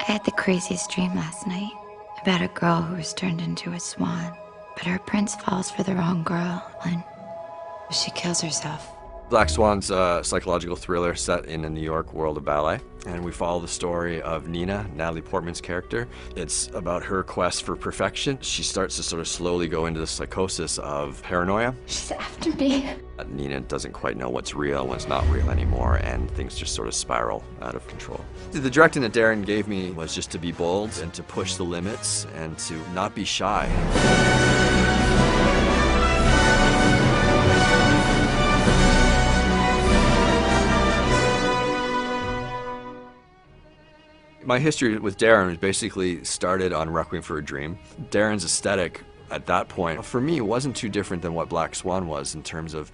I had the craziest dream last night about a girl who was turned into a swan. But her prince falls for the wrong girl and she kills herself. Black Swan's a psychological thriller set in the New York world of ballet. And we follow the story of Nina, Natalie Portman's character. It's about her quest for perfection. She starts to sort of slowly go into the psychosis of paranoia. She's after me. Nina doesn't quite know what's real and what's not real anymore, and things just sort of spiral out of control. The directing that Darren gave me was just to be bold and to push the limits and to not be shy. My history with Darren was basically started on Requiem for a Dream. Darren's aesthetic at that point, for me, wasn't too different than what Black Swan was in terms of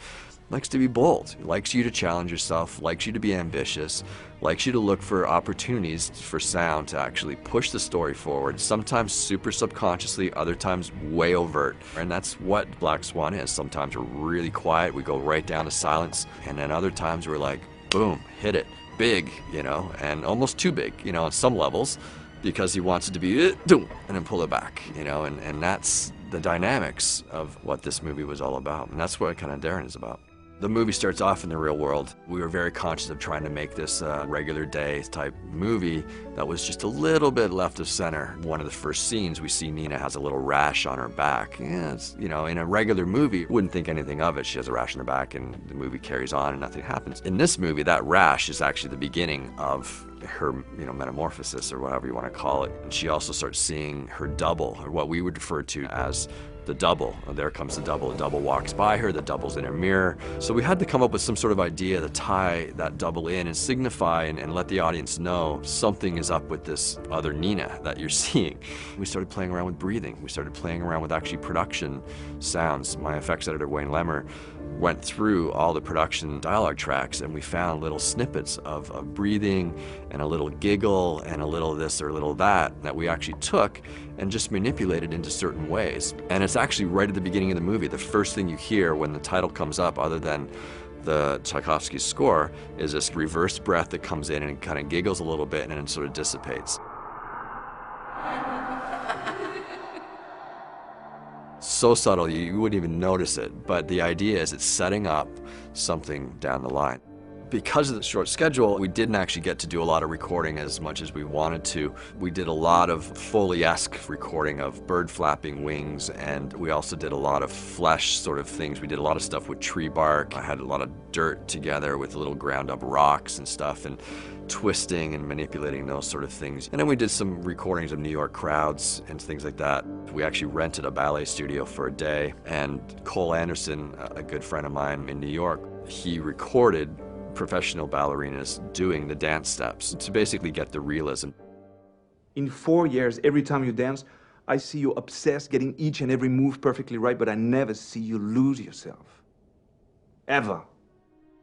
likes to be bold, likes you to challenge yourself, likes you to be ambitious, likes you to look for opportunities for sound to actually push the story forward, sometimes super subconsciously, other times way overt. And that's what Black Swan is. Sometimes we're really quiet, we go right down to silence, and then other times we're like, boom, hit it. Big, you know, and almost too big, you know, on some levels, because he wants it to be and then pull it back, you know, and that's the dynamics of what this movie was all about, and that's what kind of Darren is about. The movie starts off in the real world. We were very conscious of trying to make this a regular day type movie that was just a little bit left of center. One of the first scenes, we see Nina has a little rash on her back. Yeah, it's, you know, in a regular movie, wouldn't think anything of it. She has a rash on her back and the movie carries on and nothing happens. In this movie, that rash is actually the beginning of her, you know, metamorphosis or whatever you want to call it. And she also starts seeing her double, or what we would refer to as the double. There comes the double walks by her, the double's in her mirror. So we had to come up with some sort of idea to tie that double in and signify and let the audience know something is up with this other Nina that you're seeing. We started playing around with breathing. We started playing around with actually production sounds. My effects editor, Wayne Lemmer, went through all the production dialogue tracks and we found little snippets of breathing and a little giggle and a little this or a little that we actually took and just manipulated into certain ways. And it's actually right at the beginning of the movie. The first thing you hear when the title comes up, other than the Tchaikovsky score, is this reverse breath that comes in and kind of giggles a little bit and then sort of dissipates. So subtle you wouldn't even notice it, but the idea is it's setting up something down the line. Because of the short schedule, we didn't actually get to do a lot of recording as much as we wanted to. We did a lot of Foley-esque recording of bird flapping wings, and we also did a lot of flesh sort of things. We did a lot of stuff with tree bark. I had a lot of dirt together with little ground up rocks and stuff, and twisting and manipulating those sort of things. And then we did some recordings of New York crowds and things like that. We actually rented a ballet studio for a day, and Cole Anderson, a good friend of mine in New York, he recorded professional ballerinas doing the dance steps to basically get the realism. In 4 years, every time you dance, I see you obsessed getting each and every move perfectly right, but I never see you lose yourself. Ever.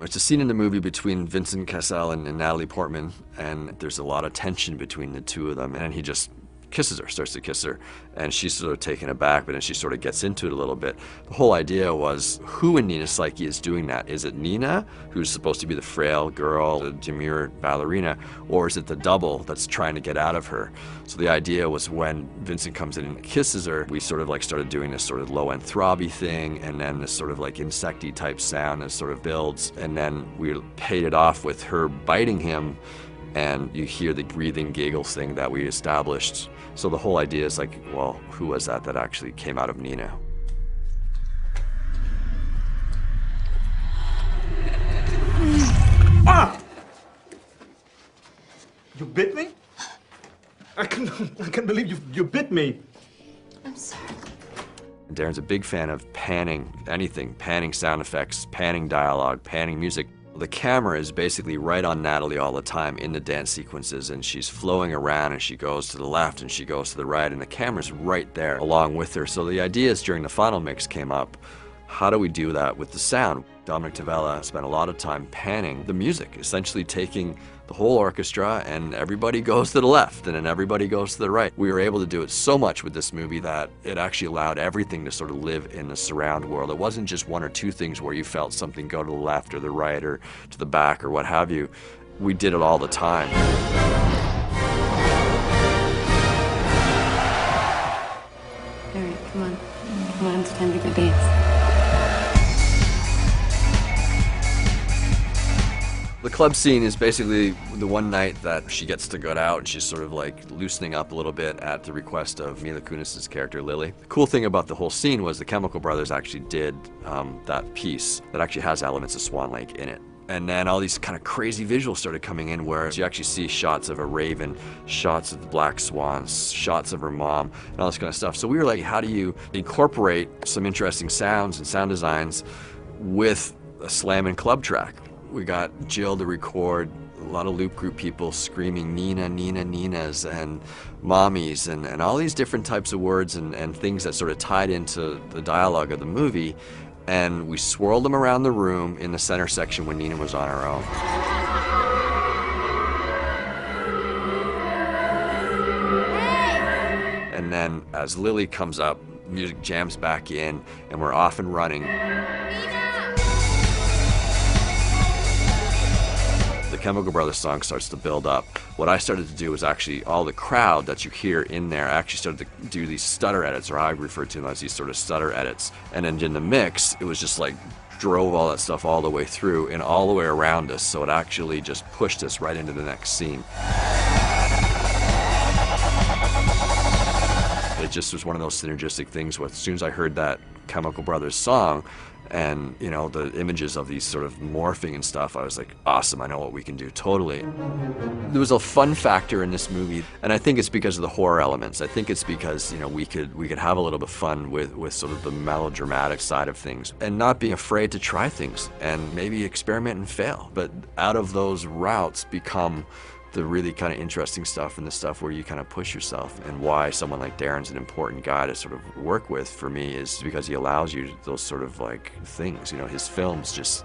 It's a scene in the movie between Vincent Cassel and Natalie Portman, and there's a lot of tension between the two of them, and he just kisses her, starts to kiss her, and she's sort of taken aback, but then she sort of gets into it a little bit. The whole idea was, who in Nina's psyche is doing that? Is it Nina, who's supposed to be the frail girl, the demure ballerina, or is it the double that's trying to get out of her? So the idea was when Vincent comes in and kisses her, we sort of like started doing this sort of low-end throbby thing, and then this sort of like insecty type sound that sort of builds, and then we paid it off with her biting him, and you hear the breathing giggles thing that we established. So the whole idea is like, well, who was that actually came out of Nina? Ah! You bit me? I can't believe you bit me. I'm sorry. Darren's a big fan of panning anything, panning sound effects, panning dialogue, panning music. The camera is basically right on Natalie all the time in the dance sequences, and she's flowing around and she goes to the left and she goes to the right, and the camera's right there along with her. So the ideas during the final mix came up, how do we do that with the sound? Dominic Tavella spent a lot of time panning the music, essentially taking the whole orchestra and everybody goes to the left and then everybody goes to the right. We were able to do it so much with this movie that it actually allowed everything to sort of live in the surround world. It wasn't just one or two things where you felt something go to the left or the right or to the back or what have you. We did it all the time. Time to go dance. The club scene is basically the one night that she gets to go out and she's sort of like loosening up a little bit at the request of Mila Kunis's character Lily. The cool thing about the whole scene was the Chemical Brothers actually did that piece that actually has elements of Swan Lake in it. And then all these kind of crazy visuals started coming in where you actually see shots of a raven, shots of the black swans, shots of her mom, and all this kind of stuff. So we were like, how do you incorporate some interesting sounds and sound designs with a slam and club track? We got Jill to record a lot of loop group people screaming Nina, Nina, Ninas, and mommies, and all these different types of words and things that sort of tied into the dialogue of the movie. And we swirled them around the room in the center section when Nina was on her own. And then as Lily comes up, music jams back in, and we're off and running. The Chemical Brothers song starts to build up. What I started to do was actually all the crowd that you hear in there, I actually started to do these stutter edits, or I refer to them as these sort of stutter edits. And then in the mix, it was just like drove all that stuff all the way through and all the way around us, so it actually just pushed us right into the next scene. It just was one of those synergistic things where as soon as I heard that Chemical Brothers song, and you know, the images of these sort of morphing and stuff, I was like, awesome, I know what we can do, totally. There was a fun factor in this movie, and I think it's because of the horror elements. I think it's because, you know, we could have a little bit of fun with sort of the melodramatic side of things, and not being afraid to try things, and maybe experiment and fail. But out of those routes become the really kind of interesting stuff, and the stuff where you kind of push yourself. And why someone like Darren's an important guy to sort of work with for me is because he allows you those sort of like things. You know, his films just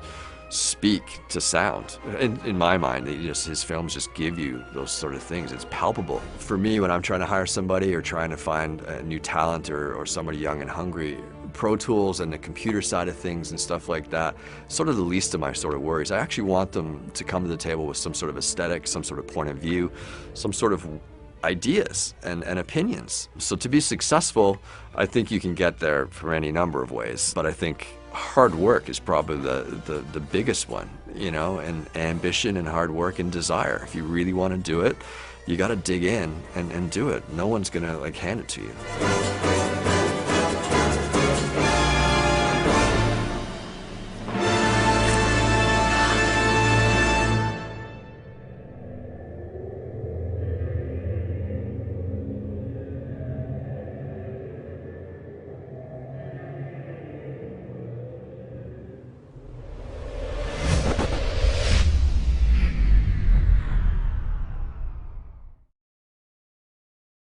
speak to sound. In my mind, his films just give you those sort of things. It's palpable. For me, when I'm trying to hire somebody or trying to find a new talent or somebody young and hungry, Pro Tools and the computer side of things and stuff like that, sort of the least of my sort of worries. I actually want them to come to the table with some sort of aesthetic, some sort of point of view, some sort of ideas and opinions. So to be successful, I think you can get there from any number of ways, but I think hard work is probably the biggest one, you know, and ambition and hard work and desire. If you really want to do it, you got to dig in and do it. No one's gonna like hand it to you.